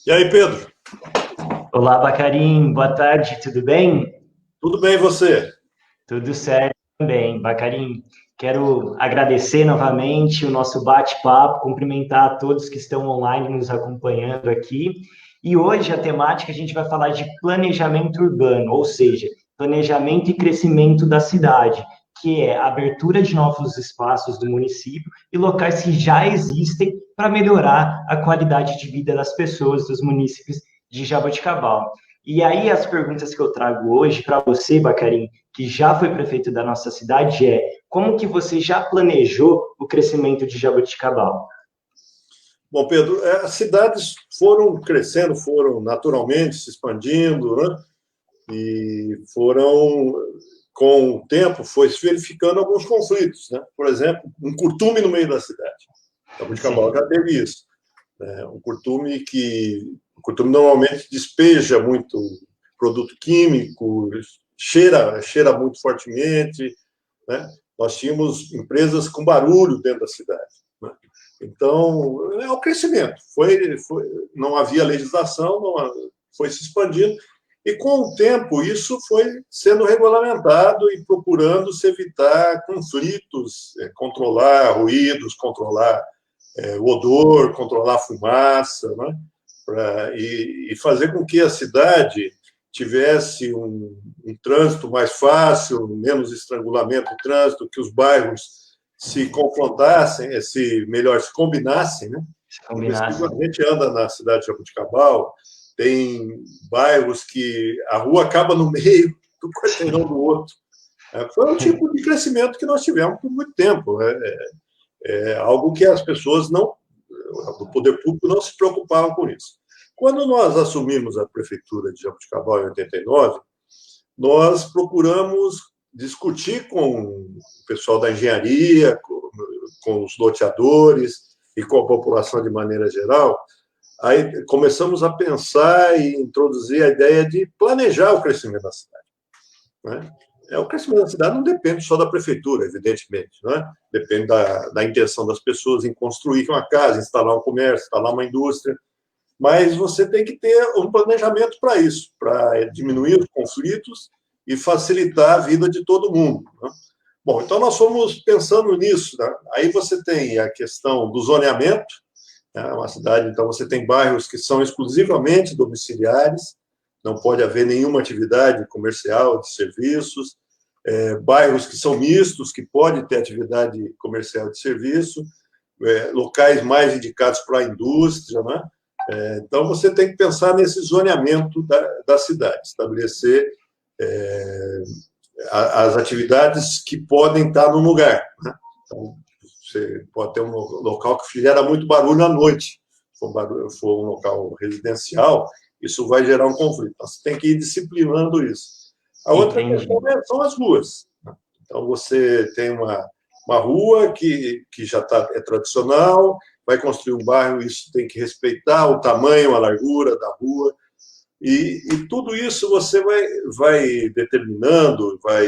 E aí, Pedro? Olá, Bacarim, boa tarde, tudo bem? Tudo bem e você? Tudo certo também, Bacarim. Quero agradecer novamente o nosso bate-papo, cumprimentar a todos que estão online nos acompanhando aqui. E hoje a temática a gente vai falar de planejamento urbano, ou seja, planejamento e crescimento da cidade, que é a abertura de novos espaços do município e locais que já existem para melhorar a qualidade de vida das pessoas dos munícipes de Jaboticabal. E aí as perguntas que eu trago hoje para você, Bacarim, que já foi prefeito da nossa cidade, é como que você já planejou o crescimento de Jaboticabal? Bom, Pedro, as cidades foram crescendo, foram naturalmente se expandindo, né? E foram, com o tempo, foi se verificando alguns conflitos, né? Por exemplo, um curtume no meio da cidade. Jaboticabal Sim, já teve isso, né? O curtume normalmente despeja muito produto químico, cheira muito fortemente, né? Nós tínhamos empresas com barulho dentro da cidade, né? Então, é o crescimento. Não havia legislação, foi se expandindo, e com o tempo isso foi sendo regulamentado e procurando se evitar conflitos, controlar ruídos, controlar o odor, controlar a fumaça, né? E fazer com que a cidade tivesse um trânsito mais fácil, menos estrangulamento de trânsito, que os bairros se confrontassem, melhor, se combinassem, né? se Porque se combinasse. a gente anda na cidade de Jaboticabal, tem bairros que a rua acaba no meio do quarteirão do outro. Foi um tipo de crescimento que nós tivemos por muito tempo. É algo que as pessoas não, do poder público não se preocupavam com isso. Quando nós assumimos a prefeitura de Jaboticabal em 89, nós procuramos discutir com o pessoal da engenharia, com os loteadores e com a população de maneira geral. Aí começamos a pensar e introduzir a ideia de planejar o crescimento da cidade, né? O crescimento da cidade não depende só da prefeitura, evidentemente, né? Depende da intenção das pessoas em construir uma casa, instalar um comércio, instalar uma indústria, mas você tem que ter um planejamento para isso, para diminuir os conflitos e facilitar a vida de todo mundo, né? Bom, então nós fomos pensando nisso, né? Aí você tem a questão do zoneamento, né? Uma cidade, então você tem bairros que são exclusivamente domiciliares, não pode haver nenhuma atividade comercial, de serviços, bairros que são mistos, que pode ter atividade comercial de serviço, locais mais indicados para a indústria, né? Então, você tem que pensar nesse zoneamento da cidade, estabelecer as atividades que podem estar no lugar, né? Então, você pode ter um local que gera muito barulho à noite, for um local residencial, isso vai gerar um conflito. Então, você tem que ir disciplinando isso. A outra questão Entendi. são as ruas, né? Então, você tem uma rua que já é tradicional, vai construir um bairro, isso tem que respeitar o tamanho, a largura da rua, e tudo isso você vai determinando, vai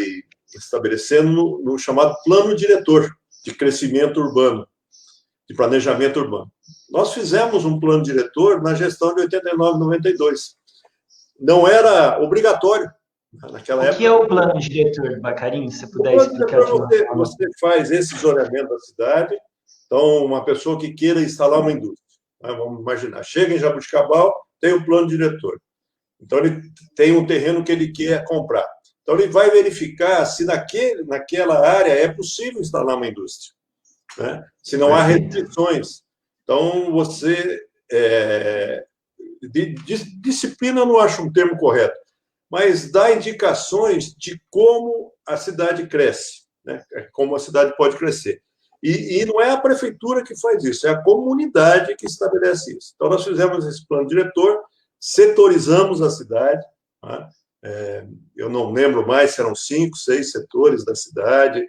estabelecendo no chamado plano diretor de crescimento urbano, de planejamento urbano. Nós fizemos um plano diretor na gestão de 89, 92. Não era obrigatório. Naquela O que época, é o plano diretor, Bacarim? Se você o puder plano explicar diretor, de uma forma. você faz esse zoneamento da cidade. Então, uma pessoa que queira instalar uma indústria, né, vamos imaginar, chega em Jabuticabal, tem o plano diretor. Então, ele tem um terreno que ele quer comprar. Então, ele vai verificar se naquela área é possível instalar uma indústria, né? Se não há Perfeito. restrições. Então, disciplina eu não acho um termo correto, mas dá indicações de como a cidade cresce, né? Como a cidade pode crescer. E não é a prefeitura que faz isso, é a comunidade que estabelece isso. Então, nós fizemos esse plano diretor, setorizamos a cidade, né? Eu não lembro mais se eram 5, 6 setores da cidade,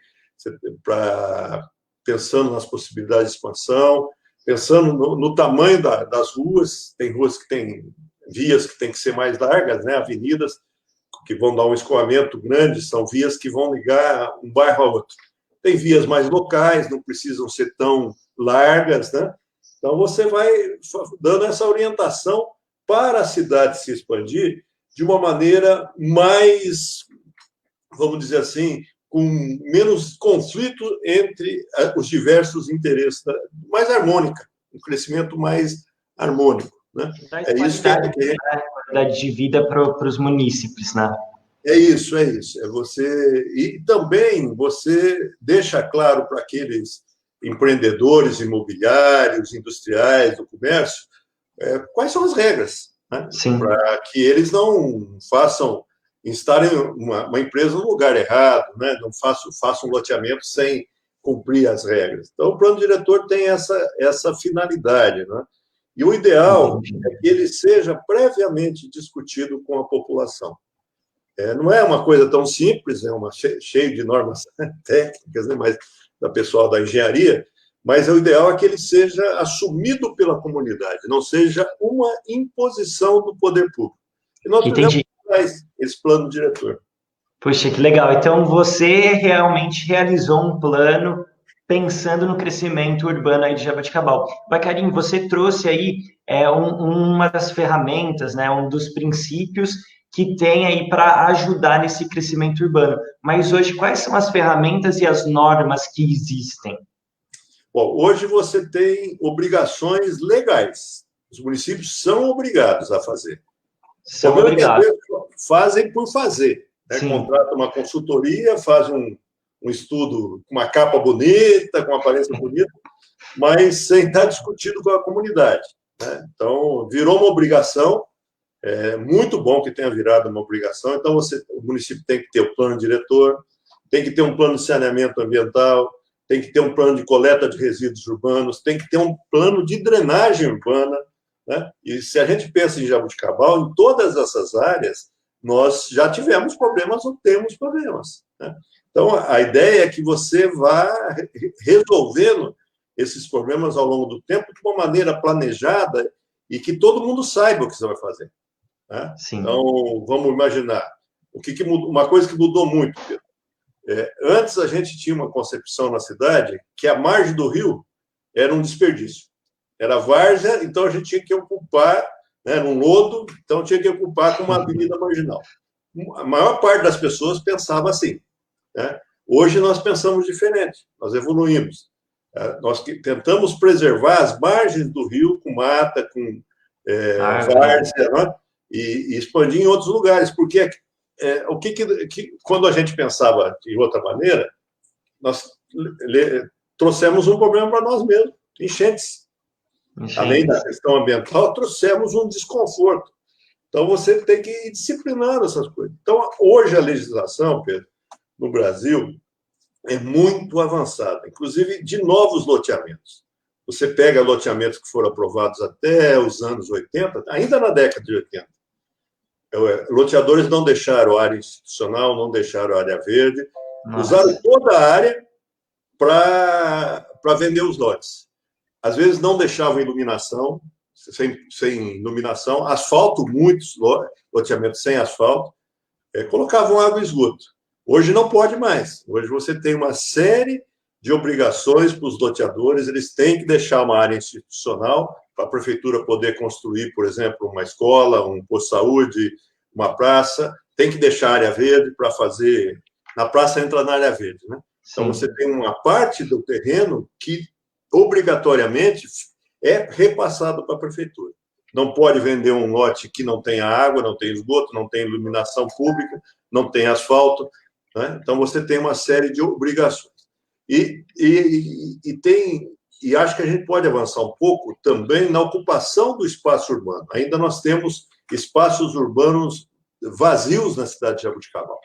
pensando nas possibilidades de expansão, pensando no tamanho das ruas. Tem ruas que têm vias que têm que ser mais largas, né? Avenidas que vão dar um escoamento grande, são vias que vão ligar um bairro a outro. Tem vias mais locais, não precisam ser tão largas, né? Então, você vai dando essa orientação para a cidade se expandir de uma maneira mais, vamos dizer assim, com menos conflito entre os diversos interesses, mais harmônica, um crescimento mais harmônico, né? É isso qualidade de vida para os munícipes, né? É isso, é isso. É você e também você deixa claro para aqueles empreendedores imobiliários, industriais, do comércio, quais são as regras, né? Para que eles não instalem uma empresa no lugar errado, né? Não façam um loteamento sem cumprir as regras. Então, o plano diretor tem essa finalidade, né? E o ideal é que ele seja previamente discutido com a população. Não é uma coisa tão simples, cheio de normas técnicas, né, mas da pessoal da engenharia, mas o ideal é que ele seja assumido pela comunidade, não seja uma imposição do poder público. E nós tivemos esse plano diretor. Poxa, que legal. Então, você realmente realizou um plano pensando no crescimento urbano aí de Jaboticabal. Bacarim, você trouxe aí uma das ferramentas, né, um dos princípios que tem aí para ajudar nesse crescimento urbano. Mas hoje, quais são as ferramentas e as normas que existem? Bom, hoje você tem obrigações legais. Os municípios são obrigados a fazer. São obrigados. Fazem por fazer. Né? Contrata uma consultoria, faz um estudo com uma capa bonita, com uma aparência bonita, mas sem estar discutindo com a comunidade. Né? Então, virou uma obrigação. É muito bom que tenha virado uma obrigação. Então, o município tem que ter o plano diretor, tem que ter um plano de saneamento ambiental, tem que ter um plano de coleta de resíduos urbanos, tem que ter um plano de drenagem urbana. Né? E se a gente pensa em Jaboticabal, em todas essas áreas, nós já tivemos problemas ou temos problemas. Né? Então, a ideia é que você vá resolvendo esses problemas ao longo do tempo de uma maneira planejada e que todo mundo saiba o que você vai fazer. Né? Então, vamos imaginar. Uma coisa que mudou muito, Pedro. Antes, a gente tinha uma concepção na cidade que a margem do rio era um desperdício. Era várzea, então a gente tinha que ocupar, né, num lodo, então tinha que ocupar com uma avenida marginal. A maior parte das pessoas pensava assim. Né? Hoje nós pensamos diferente, nós evoluímos. Nós tentamos preservar as margens do rio com mata, com várzea, né? E expandir em outros lugares, porque quando a gente pensava de outra maneira, nós trouxemos um problema para nós mesmos, enchentes. Além da questão ambiental, trouxemos um desconforto. Então, você tem que ir disciplinando essas coisas. Então, hoje a legislação, Pedro, no Brasil, é muito avançada, inclusive de novos loteamentos. Você pega loteamentos que foram aprovados até os anos 80, ainda na década de 80. Loteadores não deixaram área institucional, não deixaram área verde, usaram toda a área para vender os lotes. Às vezes não deixavam iluminação, sem iluminação, asfalto, muitos loteamentos sem asfalto, colocavam água e esgoto. Hoje não pode mais. Hoje você tem uma série de obrigações para os loteadores, eles têm que deixar uma área institucional para a prefeitura poder construir, por exemplo, uma escola, um posto de saúde, uma praça, tem que deixar área verde para fazer... Na praça entra na área verde, né? Então, você tem uma parte do terreno que, obrigatoriamente, é repassado para a prefeitura. Não pode vender um lote que não tenha água, não tem esgoto, não tem iluminação pública, não tem asfalto, né? Então, você tem uma série de obrigações. E acho que a gente pode avançar um pouco também na ocupação do espaço urbano. Ainda nós temos espaços urbanos vazios na cidade de Jaboticabal.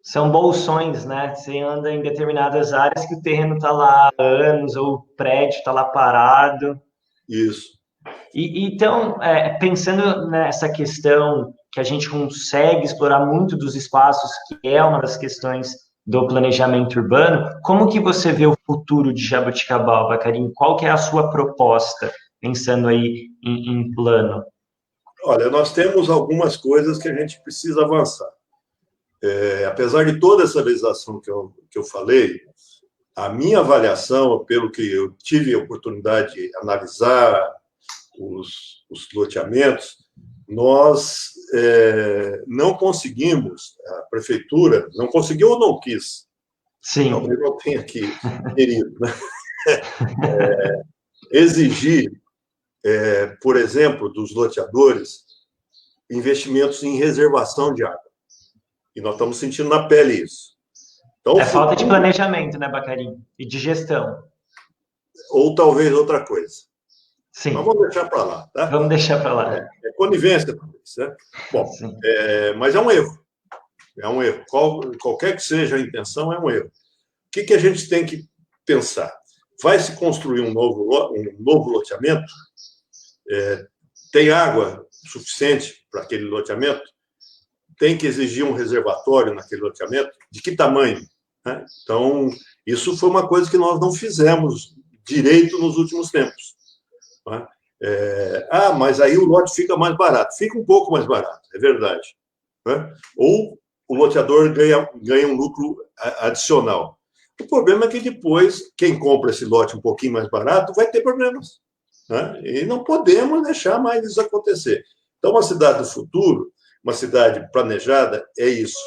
São bolsões, né? Você anda em determinadas áreas que o terreno está lá há anos, ou o prédio está lá parado. Isso. Então, pensando nessa questão que a gente consegue explorar muito dos espaços, que é uma das questões do planejamento urbano, como que você vê o futuro de Jaboticabal, Bacarim? Qual que é a sua proposta, pensando aí em plano? Olha, nós temos algumas coisas que a gente precisa avançar. Apesar de toda essa legislação que eu falei, a minha avaliação, pelo que eu tive a oportunidade de analisar os loteamentos, nós não conseguimos, a prefeitura não conseguiu ou não quis, Sim. talvez não tenha querido, né? Exigir, por exemplo, dos loteadores, investimentos em reservação de água. E nós estamos sentindo na pele isso. Então, Falta de planejamento, né, Bacarin? E de gestão. Ou talvez outra coisa. Sim. Mas vamos deixar para lá, tá? Vamos deixar para lá. É conivência, talvez, né? Bom, mas é um erro. É um erro. Qualquer que seja a intenção, é um erro. O que a gente tem que pensar? Vai se construir um novo loteamento? Tem água suficiente para aquele loteamento? Tem que exigir um reservatório naquele loteamento? De que tamanho? Né? Então, isso foi uma coisa que nós não fizemos direito nos últimos tempos. Né? Mas aí o lote fica mais barato. Fica um pouco mais barato, é verdade. Né? Ou o loteador ganha um lucro adicional. O problema é que depois, quem compra esse lote um pouquinho mais barato vai ter problemas. Né? E não podemos deixar mais isso acontecer. Então, uma cidade do futuro, uma cidade planejada, é isso.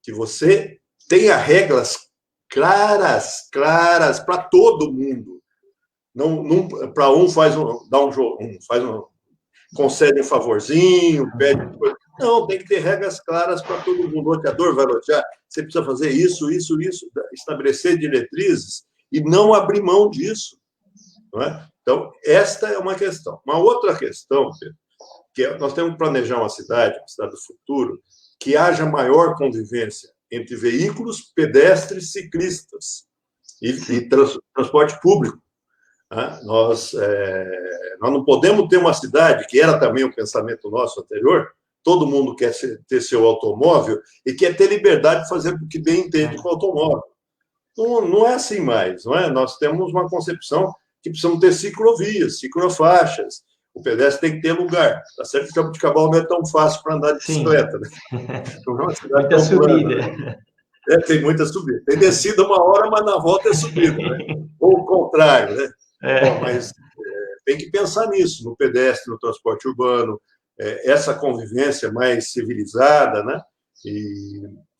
Que você tenha regras claras para todo mundo. Não para concede um favorzinho, pede coisa. Não, tem que ter regras claras para todo mundo. O loteador vai lotear, você precisa fazer isso, estabelecer diretrizes e não abrir mão disso. Não é? Então, esta é uma questão. Uma outra questão, Pedro, que nós temos que planejar uma cidade do futuro, que haja maior convivência entre veículos, pedestres, ciclistas e transporte público. Nós não podemos ter uma cidade, que era também um pensamento nosso anterior, todo mundo quer ter seu automóvel e quer ter liberdade de fazer o que bem entende com o automóvel. Não é assim mais, não é? Nós temos uma concepção que precisamos ter ciclovias, ciclofaixas, o pedestre tem que ter lugar. Tá certo que Jaboticabal não é tão fácil para andar de bicicleta, né? Não é uma cidade muita tão subida. Plana, né? Tem muita subida. Tem descida uma hora, mas na volta é subida, né? Ou o contrário, né? Bom, mas tem que pensar nisso, no pedestre, no transporte urbano, essa convivência mais civilizada, né?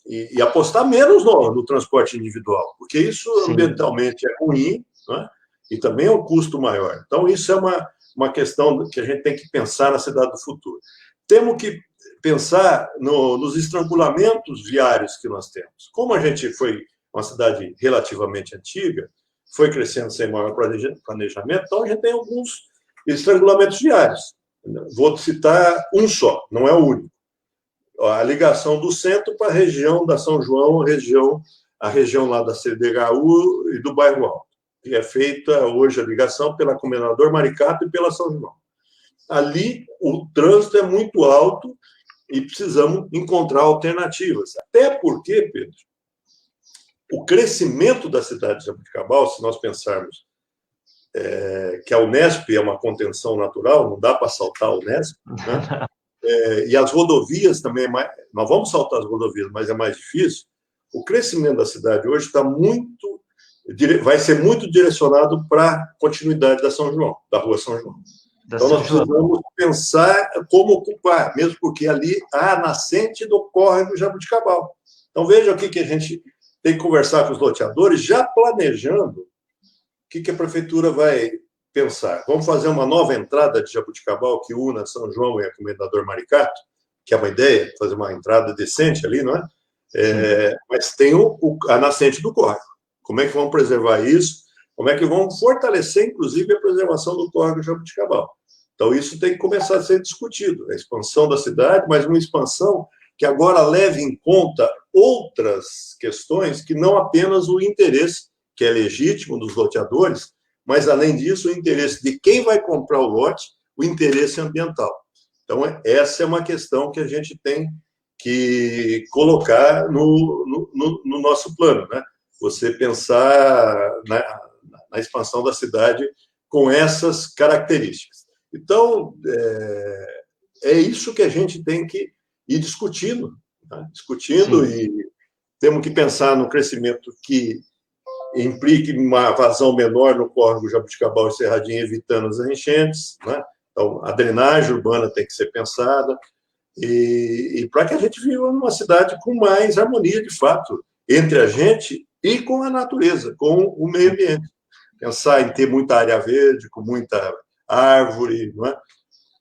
E apostar menos no transporte individual, porque isso ambientalmente é ruim, né? E também é um custo maior. Então, isso é uma questão que a gente tem que pensar na cidade do futuro. Temos que pensar nos estrangulamentos viários que nós temos. Como a gente foi uma cidade relativamente antiga, foi crescendo sem maior planejamento, então a gente tem alguns estrangulamentos viários. Vou citar um só, não é o único. A ligação do centro para a região da São João, a região lá da CDHU e do Bairro Alto, que é feita hoje a ligação pela Comendador Maricato e pela São João. Ali o trânsito é muito alto e precisamos encontrar alternativas. Até porque, Pedro, o crescimento da cidade de Jaboticabal, se nós pensarmos que a Unesp é uma contenção natural, não dá para saltar a Unesp, né? E as rodovias também, nós vamos saltar as rodovias, mas é mais difícil. O crescimento da cidade hoje vai ser muito direcionado para a continuidade da São João, da Rua São João. Então, nós precisamos pensar como ocupar, mesmo porque ali há a nascente do córrego Jaboticabal. Então, veja o que a gente tem que conversar com os loteadores, já planejando o que a prefeitura vai pensar. Vamos fazer uma nova entrada de Jaboticabal que una São João e a Comendador Maricato, que é uma ideia, fazer uma entrada decente ali, não é? Mas tem a nascente do córrego. Como é que vão preservar isso? Como é que vão fortalecer, inclusive, a preservação do córrego Jaboticabal? Então, isso tem que começar a ser discutido. A expansão da cidade, mas uma expansão que agora leve em conta outras questões que não apenas o interesse, que é legítimo dos loteadores, mas, além disso, o interesse de quem vai comprar o lote, o interesse ambiental. Então, essa é uma questão que a gente tem que colocar no nosso plano, né? Você pensar na expansão da cidade com essas características. Então, é isso que a gente tem que ir discutindo, né? E temos que pensar no crescimento que implique uma vazão menor no córrego Jaboticabal e Cerradinho, evitando as enchentes, né? Então, a drenagem urbana tem que ser pensada, e para que a gente viva numa cidade com mais harmonia, de fato, entre a gente e com a natureza, com o meio ambiente. Pensar em ter muita área verde, com muita árvore, não é?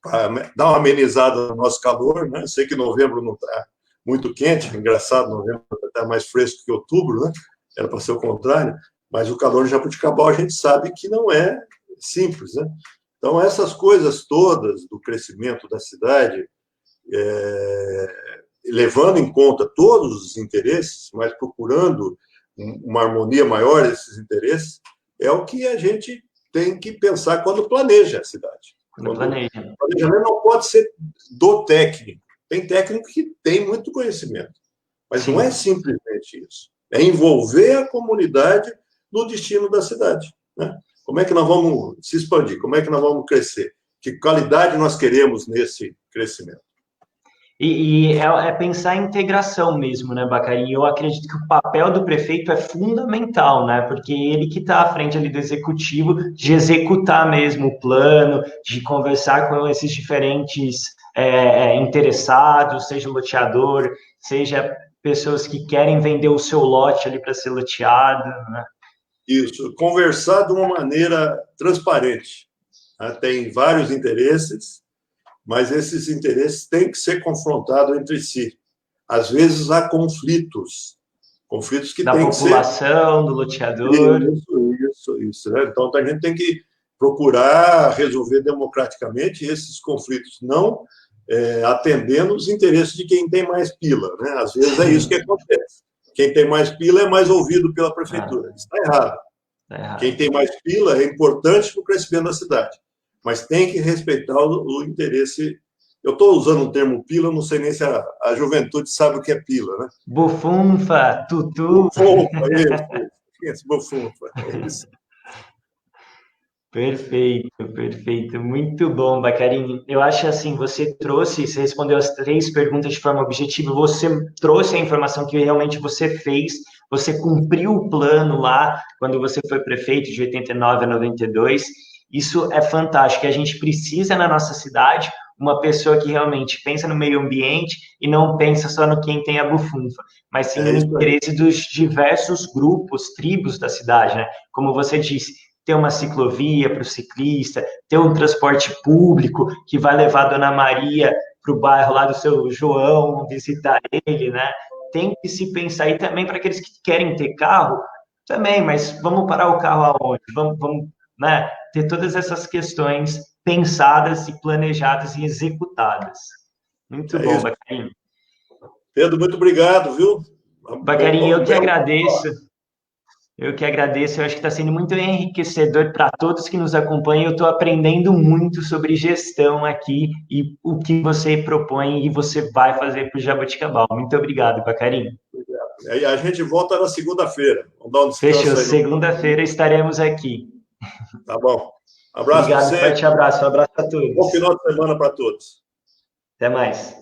Para dar uma amenizada no nosso calor, né? Sei que novembro não está muito quente, engraçado, novembro está mais fresco que outubro, né? Era para ser o contrário, mas o calor de Jaboticabal a gente sabe que não é simples, né? Então, essas coisas todas do crescimento da cidade, levando em conta todos os interesses, mas procurando uma harmonia maior desses interesses, é o que a gente tem que pensar quando planeja a cidade. O planejamento não pode ser do técnico. Tem técnico que tem muito conhecimento, mas não é simplesmente isso. É envolver a comunidade no destino da cidade, né? Como é que nós vamos se expandir? Como é que nós vamos crescer? Que qualidade nós queremos nesse crescimento? E é pensar em integração mesmo, né, Bacarin? Eu acredito que o papel do prefeito é fundamental, né? Porque ele que está à frente ali do executivo, de executar mesmo o plano, de conversar com esses diferentes interessados, seja loteador, seja pessoas que querem vender o seu lote ali para ser loteado, né? Isso, conversar de uma maneira transparente, né? Tem vários interesses, mas esses interesses têm que ser confrontados entre si. Às vezes há conflitos que da têm que ser... Da população, do loteador. Isso. Né? Então, a gente tem que procurar resolver democraticamente esses conflitos, não atendendo os interesses de quem tem mais pila, né? Às vezes é isso que acontece. Quem tem mais pila é mais ouvido pela prefeitura. Isso está errado. Quem tem mais pila é importante para o crescimento da cidade, mas tem que respeitar o interesse. Eu estou usando o termo pila, não sei nem se a juventude sabe o que é pila, né? Bufunfa, tutu. Bufunfa, isso. Bufunfa, é isso. Perfeito. Muito bom, Bacarin. Eu acho assim, você respondeu as 3 perguntas de forma objetiva, você trouxe a informação que realmente você fez, você cumpriu o plano lá, quando você foi prefeito de 89 a 92. Isso é fantástico. A gente precisa na nossa cidade uma pessoa que realmente pensa no meio ambiente e não pensa só no quem tem a bufunfa, mas sim no interesse dos diversos grupos, tribos da cidade, né? Como você disse, ter uma ciclovia para o ciclista, ter um transporte público que vai levar a Dona Maria para o bairro lá do seu João, visitar ele, né? Tem que se pensar, e também para aqueles que querem ter carro, também, mas vamos parar o carro aonde? Vamos, né, ter todas essas questões pensadas e planejadas e executadas. Muito bom, Bacarin. Pedro, muito obrigado, viu? Bacarin, eu que agradeço. Eu acho que está sendo muito enriquecedor para todos que nos acompanham. Eu estou aprendendo muito sobre gestão aqui e o que você propõe e você vai fazer para o Jaboticabal. Muito obrigado, Bacarin. Obrigado. A gente volta na segunda-feira. Vamos dar um descanso. Fechou. Segunda-feira estaremos aqui. Tá bom. Abraço. Obrigado, forte abraço. Um abraço a todos. Bom final de semana para todos. Até mais.